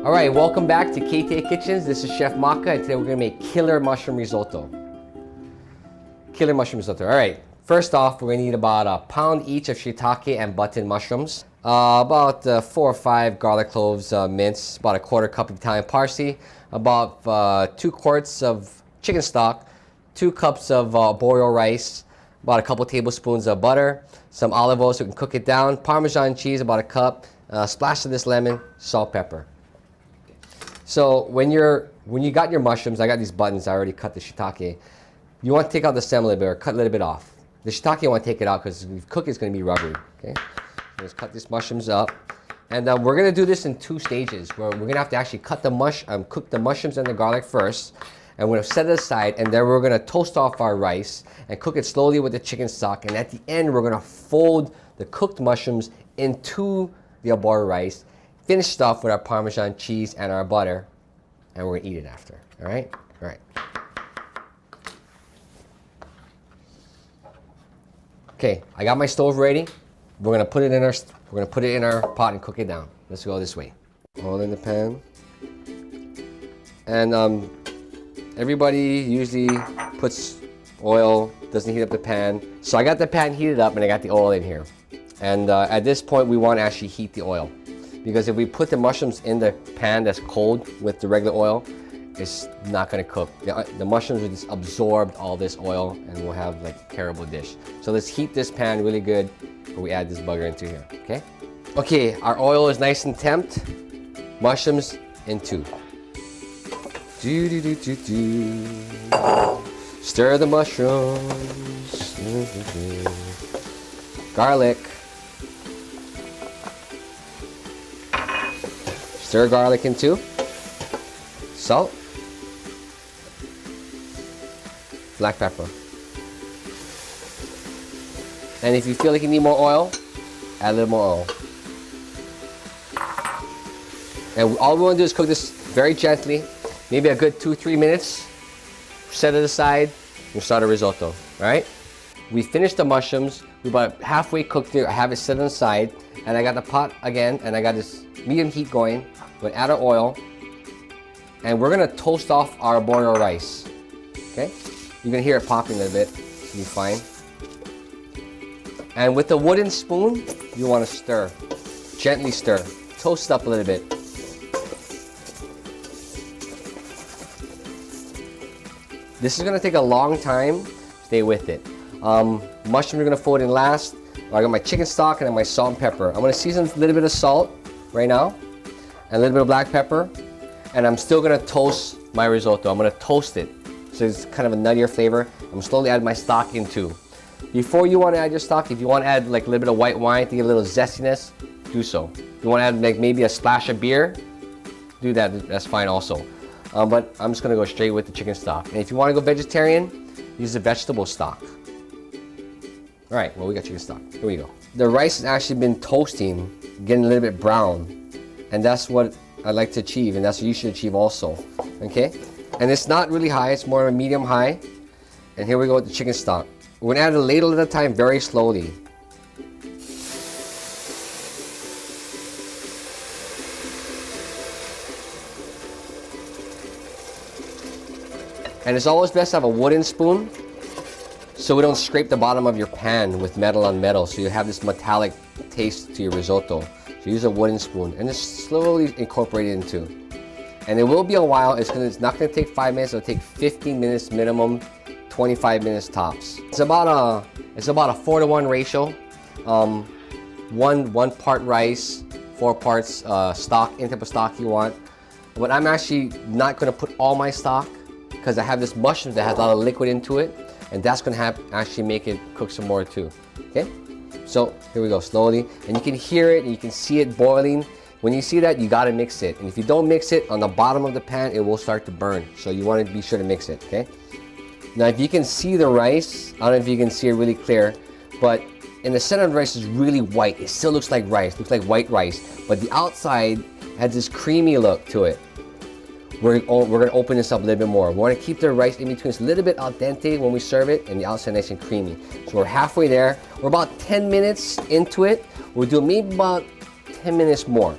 Alright, welcome back to KTA Kitchens. This is Chef Maka, and today we're going to make killer mushroom risotto. Killer mushroom risotto. Alright, first off, we're going to need about a pound each of shiitake and button mushrooms. About 4 or 5 garlic cloves minced, about a quarter cup of Italian parsley, about 2 quarts of chicken stock, 2 cups of boiled rice, about a couple tablespoons of butter, some olive oil so we can cook it down, Parmesan cheese, about a cup, splash of this lemon, salt, pepper. So when you got your mushrooms, I got these buttons, I already cut the shiitake. You want to take out the stem a little bit or cut a little bit off. The shiitake you want to take it out because if you cook it's going to be rubbery. Okay, so let's cut these mushrooms up. And we're going to do this in 2 stages where we're going to have to actually cook the mushrooms and the garlic first. And we're going to set it aside, and then we're going to toast off our rice and cook it slowly with the chicken stock. And at the end, we're going to fold the cooked mushrooms into the boiled rice, finished off with our Parmesan cheese and our butter, and we're going to eat it after. All right? All right. Okay, I got my stove ready. We're going to put it in our pot and cook it down. Let's go this way. Oil in the pan. And everybody usually puts oil, doesn't heat up the pan. So I got the pan heated up and I got the oil in here. And at this point, we want to actually heat the oil. Because if we put the mushrooms in the pan that's cold with the regular oil, it's not going to cook. The mushrooms will just absorb all this oil and we'll have like a terrible dish. So let's heat this pan really good before we add this bugger into here, okay? Okay, our oil is nice and temped. Mushrooms in 2. Stir the mushrooms. Garlic. Stir garlic in 2. Salt. Black pepper. And if you feel like you need more oil, add a little more oil. And all we want to do is cook this very gently, maybe a good 2-3 minutes. Set it aside and start a risotto. All right? We finished the mushrooms. We're about halfway cooked here. I have it set on the side, and I got the pot again, and I got this medium heat going. We're gonna add our oil, and we're gonna toast off our boiled rice. Okay? You're gonna hear it popping a little bit. It'll be fine. And with the wooden spoon, you want to stir, gently stir, toast it up a little bit. This is gonna take a long time. Stay with it. Mushrooms are gonna fold in last. I got my chicken stock and then my salt and pepper. I'm gonna season a little bit of salt right now, and a little bit of black pepper, and I'm still gonna toast my risotto. I'm gonna toast it, so it's kind of a nuttier flavor. I'm gonna slowly add my stock in too. Before you want to add your stock, if you want to add like a little bit of white wine to give a little zestiness, do so. If you want to add like maybe a splash of beer, do that. That's fine also. But I'm just gonna go straight with the chicken stock. And if you want to go vegetarian, use the vegetable stock. All right, well, we got chicken stock. Here we go. The rice has actually been toasting, getting a little bit brown. And that's what I like to achieve, and that's what you should achieve also. Okay? And it's not really high, it's more of a medium high. And here we go with the chicken stock. We're gonna add a ladle at a time, very slowly. And it's always best to have a wooden spoon so we don't scrape the bottom of your pan with metal on metal, so you have this metallic taste to your risotto. So use a wooden spoon and just slowly incorporate it into. And it will be a while. It's not gonna take 5 minutes. It'll take 15 minutes minimum, 25 minutes tops. It's about a 4-to-1 ratio. One part rice, 4 parts stock, any type of stock you want. But I'm actually not gonna put all my stock because I have this mushroom that has a lot of liquid into it, and that's gonna actually make it cook some more too. Okay? So here we go, slowly, and you can hear it and you can see it boiling. When you see that, you gotta mix it. And if you don't mix it, on the bottom of the pan, it will start to burn. So you wanna be sure to mix it, okay? Now, if you can see the rice, I don't know if you can see it really clear, but in the center of the rice is really white. It still looks like rice, looks like white rice, but the outside has this creamy look to it. We're gonna open this up a little bit more. We wanna keep the rice in between. It's a little bit al dente when we serve it, and the outside nice and creamy. So we're halfway there. We're about 10 minutes into it. We'll do maybe about 10 minutes more.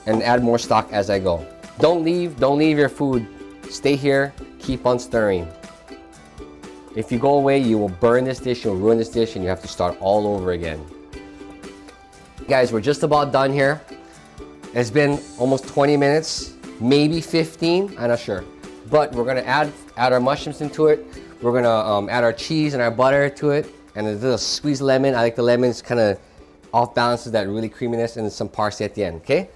and add more stock as I go. Don't leave your food. Stay here, keep on stirring. If you go away, you will burn this dish, you'll ruin this dish, and you have to start all over again. Guys, we're just about done here. It's been almost 20 minutes, maybe 15, I'm not sure. But we're gonna add our mushrooms into it. We're gonna add our cheese and our butter to it, and a little squeezed lemon. I like the lemons, kind of off balances that really creaminess, and some parsley at the end, okay?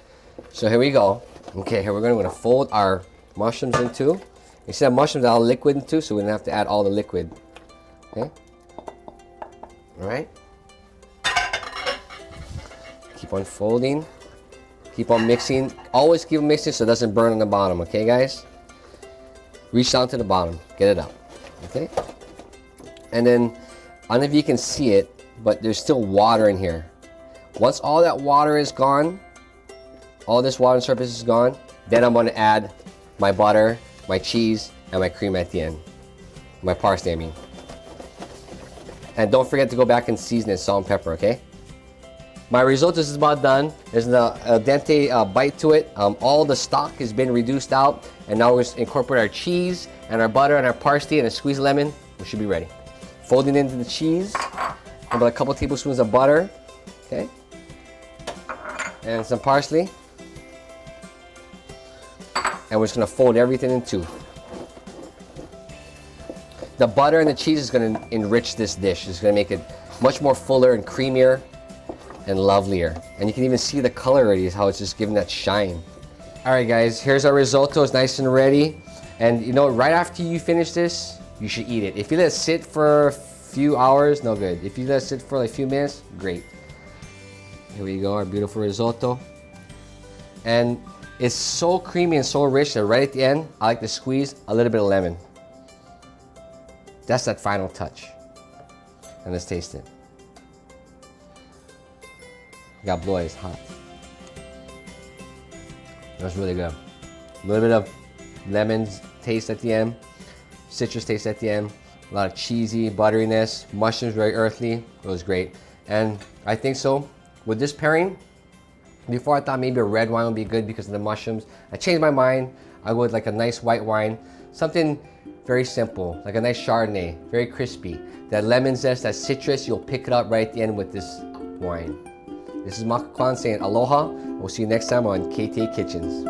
So here we go. Okay, here we're gonna fold our mushrooms into. You see that mushrooms are all liquid into, so we don't have to add all the liquid. Okay? Alright. Keep on folding. Keep on mixing. Always keep mixing so it doesn't burn on the bottom, okay guys? Reach down to the bottom. Get it up. Okay? And then, I don't know if you can see it, but there's still water in here. Once all that water is gone, all this water on the surface is gone, then I'm going to add my butter, my cheese, and my cream at the end. My parsley, I mean. And don't forget to go back and season it, salt and pepper, okay? My risotto is about done. There's an al dente bite to it. All the stock has been reduced out, and now we're incorporate our cheese and our butter and our parsley and a squeezed lemon. We should be ready. Folding into the cheese, about a couple tablespoons of butter, okay? And some parsley. And we're just gonna fold everything in two. The butter and the cheese is gonna enrich this dish. It's gonna make it much more fuller and creamier and lovelier. And you can even see the color already, how it's just giving that shine. All right guys, here's our risotto. It's nice and ready. And you know, right after you finish this, you should eat it. If you let it sit for a few hours, no good. If you let it sit for like a few minutes, great. Here we go, our beautiful risotto. And it's so creamy and so rich that right at the end, I like to squeeze a little bit of lemon. That's that final touch. And let's taste it. Got blue eyes, hot. That's really good. A little bit of lemon taste at the end, citrus taste at the end, a lot of cheesy butteriness, mushrooms very earthy. It was great. And I think so, with this pairing, before I thought maybe a red wine would be good because of the mushrooms, I changed my mind. I go with like a nice white wine, something very simple, like a nice Chardonnay, very crispy. That lemon zest, that citrus, you'll pick it up right at the end with this wine. This is Maka saying aloha. We'll see you next time on KTA Kitchens.